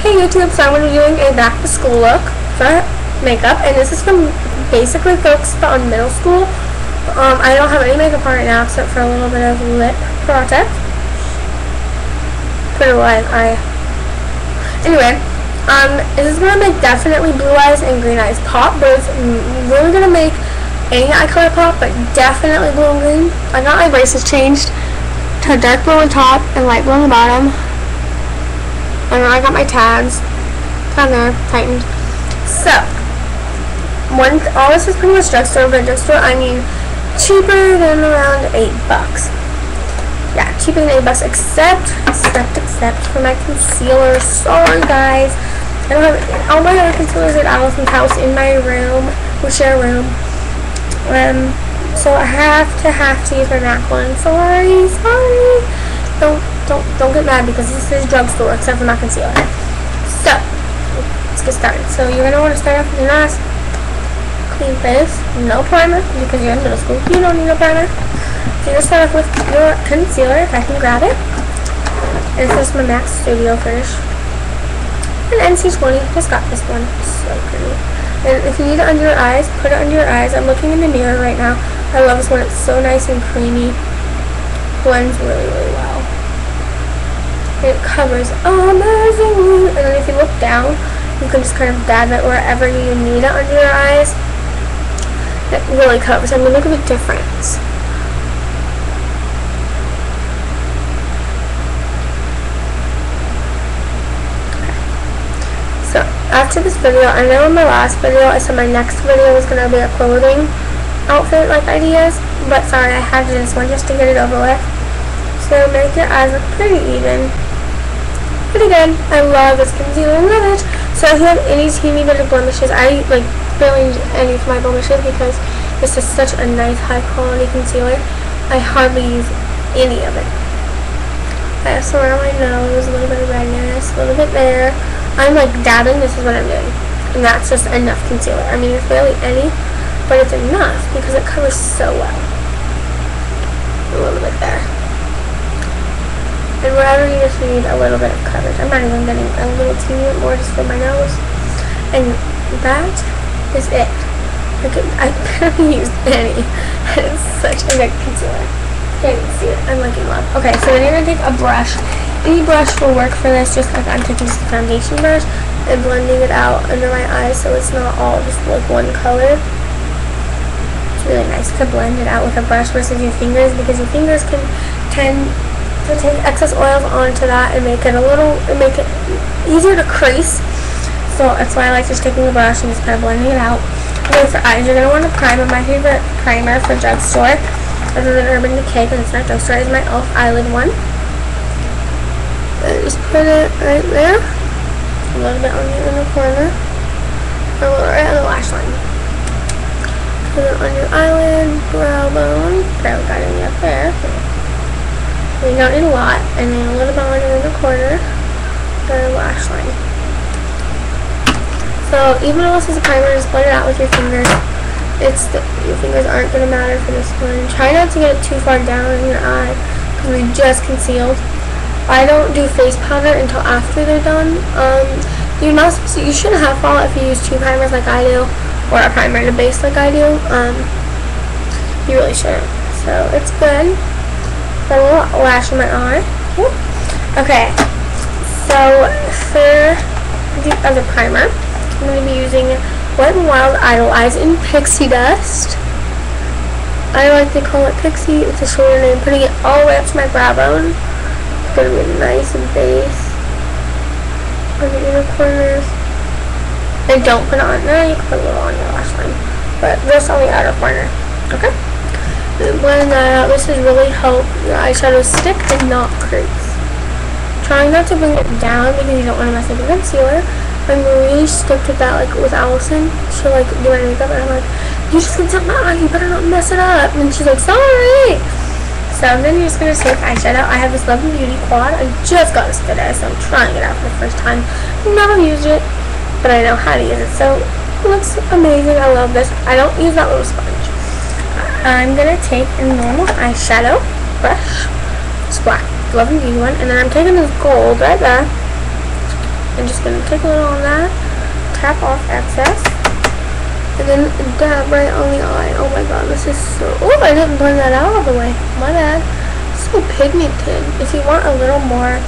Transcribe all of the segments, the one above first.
Hey YouTube, so I'm going to be doing a back to school look for makeup, and this is from basically focused on middle school. I don't have any makeup on right now except for a little bit of lip product. Pretty wide eye. Anyway, this is going to make definitely blue eyes and green eyes pop, but it's really going to make any eye color pop, but definitely blue and green. I got my braces changed to dark blue on top and light blue on the bottom. And I got my tabs down there tightened. So, all this is pretty much drugstore, but drugstore I mean cheaper than around $8. Yeah, cheaper than $8 except for my concealer. Sorry guys, I don't have all my other concealers at Allison's house in my room. We share a room. So I have to use my MAC one. Sorry. Don't get mad because this is drugstore except for my concealer. So let's get started. So you're gonna want to start off with a nice clean face, no primer because you're in middle school. You don't need no primer. So you're gonna start off with your concealer. If I can grab it. And this is my MAC Studio Finish. And NC20. Just got this one. So pretty. And if you need it under your eyes, put it under your eyes. I'm looking in the mirror right now. I love this one. It's so nice and creamy. Blends really well. It covers amazingly. And then if you look down, you can just kind of dab it wherever you need it under your eyes. It really covers. I mean, look at the difference. So after this video, I know in my last video I said my next video was going to be a clothing outfit like ideas, but sorry, I had to do this one just to get it over with. So make your eyes look pretty even. Pretty good. I love this concealer. I love it. So if you have any teeny bit of blemishes, I like barely use any for my blemishes because this is such a nice high quality concealer. I hardly use any of it. I have some around my nose, a little bit of redness, a little bit there. I'm like dabbing, this is what I'm doing. And that's just enough concealer. I mean, it's barely any, but it's enough because it covers so well. A little bit there. And wherever you just need a little bit of coverage. I'm not even getting a little teeny bit more just for my nose. And that is it. I barely used any. It's such a good concealer. You can't even see it. I'm like in love. Okay, so then you're going to take a brush. Any brush will work for this, just like I'm taking just a foundation brush and blending it out under my eyes so it's not all just like one color. It's really nice to blend it out with a brush versus your fingers because your fingers can tend to take excess oils onto that and make it easier to crease. So that's why I like just taking a brush and just kind of blending it out. Okay, for eyes, you're going to want to primer. My favorite primer for drugstore, other than Urban Decay because it's not drugstore, is my e.l.f. eyelid one. And just put it right there. A little bit on the inner corner. A little right on the lash line. Put it on your eyelid, brow bone. Barely got any up there. You don't need a lot, and then a little bit on your inner corner, the lash line. So even though this is a primer, just blend it out with your fingers. Your fingers aren't going to matter for this one. Try not to get it too far down in your eye, because we just concealed. I don't do face powder until after they're done. You shouldn't have fallout if you use two primers like I do, or a primer and a base like I do. You really shouldn't. So it's good. Got a little lash in my eye. Okay, so for the other primer, I'm going to be using Wet n Wild Idolize in Pixie Dust. I like to call it Pixie. It's a shorter name. Putting it all the way up to my brow bone. It's going to be nice and base on the inner corners. And don't put it on. No, you can put a little on your lash line, but just on the outer corner. Okay. Blend that out. This has really helped your eyeshadow stick and not crease. Trying not to bring it down because you don't want to mess up your concealer. I'm really strict with that, like with Allison. She'll like do my makeup and I'm like, you just concealed my eye, you better not mess it up. And she's like, sorry. So then you're just going to take eyeshadow. I have this Love and Beauty quad. I just got this today, so I'm trying it out for the first time. Never used it, but I know how to use it. So it looks amazing. I love this. I don't use that little sponge. I'm going to take a normal eyeshadow brush, this black Love and Beauty one, and then I'm taking this gold right there and just just going to take a little on that, tap off excess, and then dab right on the eye. Oh my god, this is so... Oh, I didn't blend that out all the way. My bad. So pigmented. If you want a little more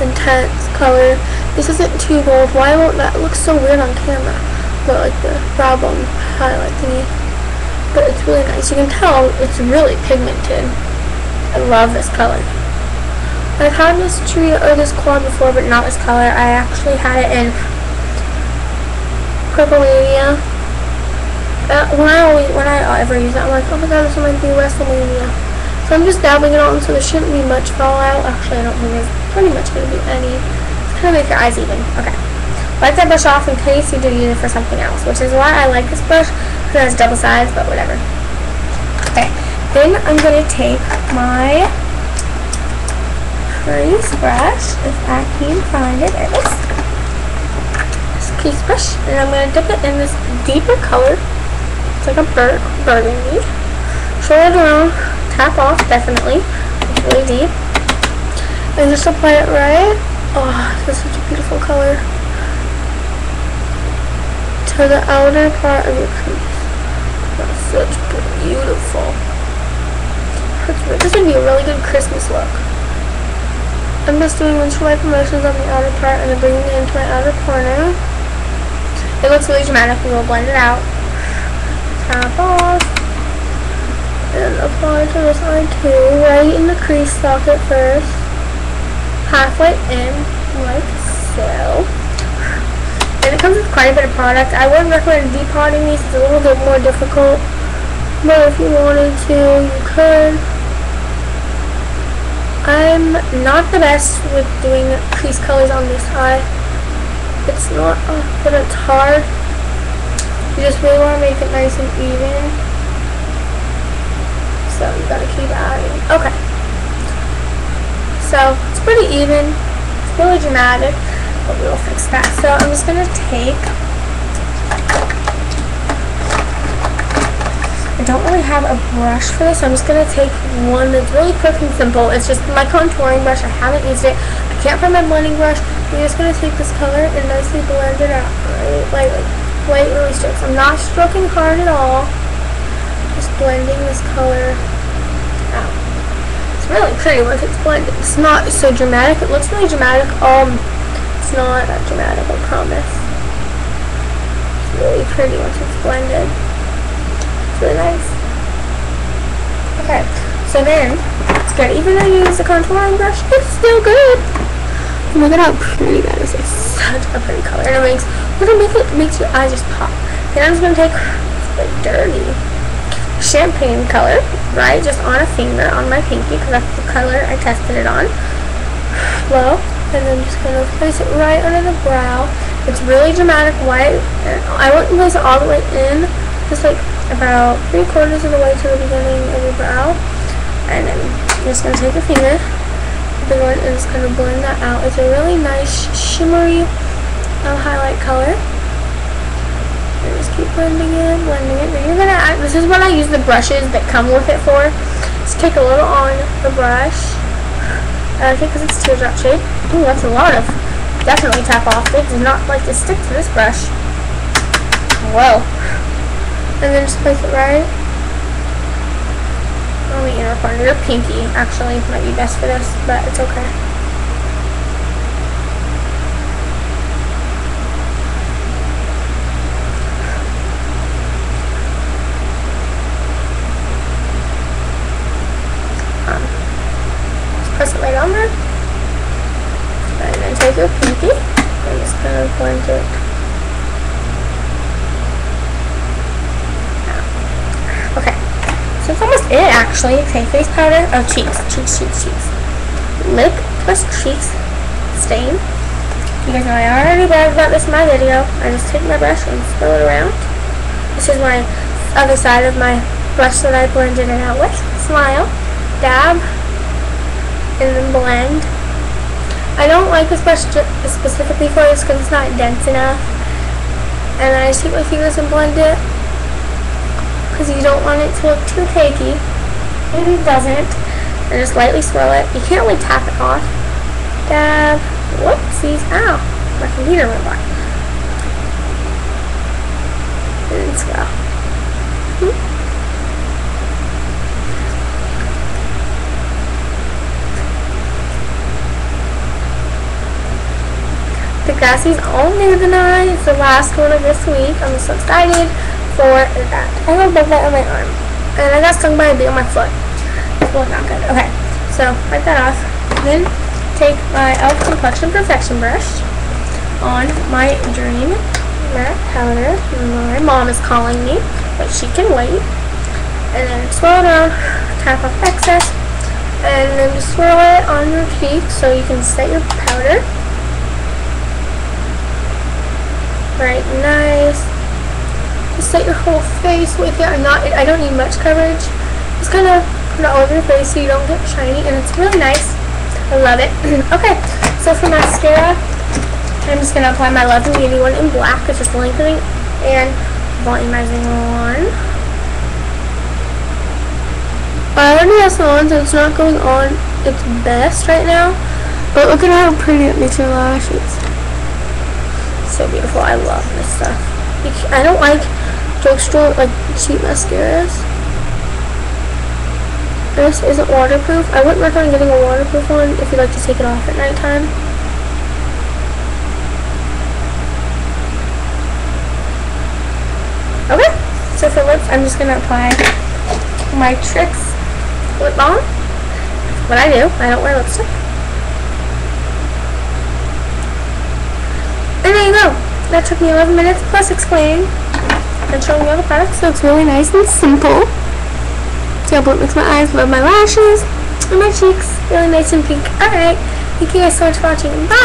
intense color, this isn't too bold. Why won't that look so weird on camera? But like the brow bone highlight thingy. But it's really nice. You can tell it's really pigmented. I love this color. I've had this tree or this quad before, but not this color. I actually had it in Purple Mania. When I ever use it, I'm like, oh my god, this reminds me of WrestleMania. So I'm just dabbling it on, so there shouldn't be much fallout. Actually, I don't think there's pretty much going to be any. It's kind of make your eyes even. Okay. Wipe that brush off in case you do use it for something else, which is why I like this brush, because it's double sized, but whatever. Okay. Then I'm going to take my crease brush, if I can find it. There it is. This crease brush, and I'm going to dip it in this deeper color. It's like a burgundy. Swirl it around, tap off, definitely. It's really deep. And just apply it right. Oh, this is such a beautiful color. To the outer part of your crease. That's such beautiful. This would be a really good Christmas look. I'm just doing windshield light promotions on the outer part and then bringing it into my outer corner. It looks really dramatic. We will blend it out. Tap off. And apply to this eye too. Right in the crease socket first. Halfway in, like so. And it comes with quite a bit of product. I wouldn't recommend depotting these. It's a little bit more difficult. But if you wanted to, you could. I'm not the best with doing crease colors on this eye. It's not, but it's hard. You just really want to make it nice and even. So you gotta keep adding. Okay. So it's pretty even. It's really dramatic, but we will fix that. So I'm just gonna take. I don't really have a brush for this, so I'm just going to take one that's really quick and simple. It's just my contouring brush. I haven't used it. I can't find my blending brush. I'm just going to take this color and nicely blend it out, right? Like lightly strokes. I'm not stroking hard at all. Just blending this color out. It's really pretty once it's blended. It's not so dramatic. It looks really dramatic. It's not that dramatic, I promise. It's really pretty once it's blended. Really nice. Okay, so then it's good. Even though you use the contouring brush, it's still good. And look at how pretty that is. It's such a pretty color, and it makes your eyes just pop. Then I'm just gonna take the dirty champagne color, right, just on a finger on my pinky, because that's the color I tested it on. Low, and then just gonna place it right under the brow. It's really dramatic white. I wouldn't place it all the way in, just like about 3/4 of the way to the beginning of your brow, and then I'm just going to take your finger, the big one, and just kind of blend that out. It's a really nice shimmery highlight color. And just keep blending it. Then you're going to add, this is what I use the brushes that come with it for. Just take a little on the brush. I think because it's teardrop shade. Ooh, that's a lot of. Definitely tap off. It does not like to stick to this brush. Whoa. And then just place it right on the inner corner. Your pinky actually might be best for this, but it's okay. Just press it right on there. And then take your pinky and just kind of blend it. So it's almost it, actually. Okay, face powder. Oh, cheeks. Lip plus cheeks stain. You guys know I already bragged about this in my video. I just take my brush and spill it around. This is my other side of my brush that I blended it out with. Smile, dab, and then blend. I don't like this brush specifically for this because it's not dense enough. And I just take my fingers and blend it, because you don't want it to look too cakey, and it doesn't, and just lightly swirl it. You can't really tap it off. Dab, Grassie's, ow, my computer went black. And swell. The Grassie's all new tonight. It's the last one of this week. I'm so excited for that. I have a bug bite on my arm. And I got stung by a bee on my foot. It's really not good. Okay, so wipe that off. Then take my e.l.f. Complexion Perfection brush on my Dream Matte Powder. My mom is calling me, but she can wait. And then swirl it around, tap off excess, and then just swirl it on your cheeks so you can set your powder. Right, nice. Just set your whole face with it. I don't need much coverage. Just kind of put it all over your face so you don't get shiny, and it's really nice. I love it. Okay, so for mascara, I'm just gonna apply my Love and Beauty one in black. It's just lengthening and volumizing one. I already have some on, so it's not going on its best right now. But look at how pretty it makes your lashes. So beautiful. I love this stuff. I don't like drugstore like cheap mascaras. This isn't waterproof. I wouldn't recommend getting a waterproof one if you like to take it off at nighttime. Okay, so for lips, I'm just gonna apply my Tricks lip balm. What I do, I don't wear lipstick. And there you go. That took me 11 minutes plus explaining and showing you all the products, so it's really nice and simple. See how blue it makes my eyes, love my lashes, and my cheeks, really nice and pink. Alright, thank you guys so much for watching. Bye!